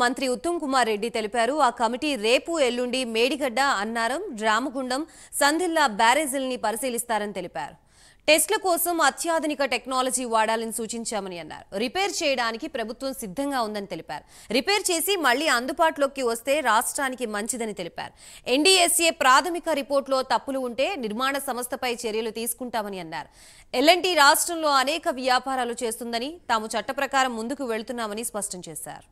మంత్రి ఉత్తమ్ కుమార్ రెడ్డి తెలిపారు. ఆ కమిటీ రేపు ఎల్లుండి మేడిగడ్డ, అన్నారం, రామగుండం, సంధిల్లా బ్యారేజీల్ని పరిశీలిస్తారని తెలిపారు. టెస్ట్ల కోసం అత్యాధునిక టెక్నాలజీ వాడాలని సూచించామని అన్నారు. రిపేర్ చేయడానికి ప్రభుత్వం సిద్ధంగా ఉందని తెలిపారు. రిపేర్ చేసి మళ్లీ అందుబాటులోకి వస్తే రాష్ట్రానికి మంచిదని తెలిపారు. ఎన్డీఎస్ఏ ప్రాథమిక రిపోర్టులో తప్పులు ఉంటే నిర్మాణ సంస్థపై చర్యలు తీసుకుంటామని అన్నారు. ఎల్ఎన్టీ రాష్ట్రంలో అనేక వ్యాపారాలు చేస్తుందని, తాము చట్ట ప్రకారం ముందుకు వెళ్తున్నామని స్పష్టం చేశారు.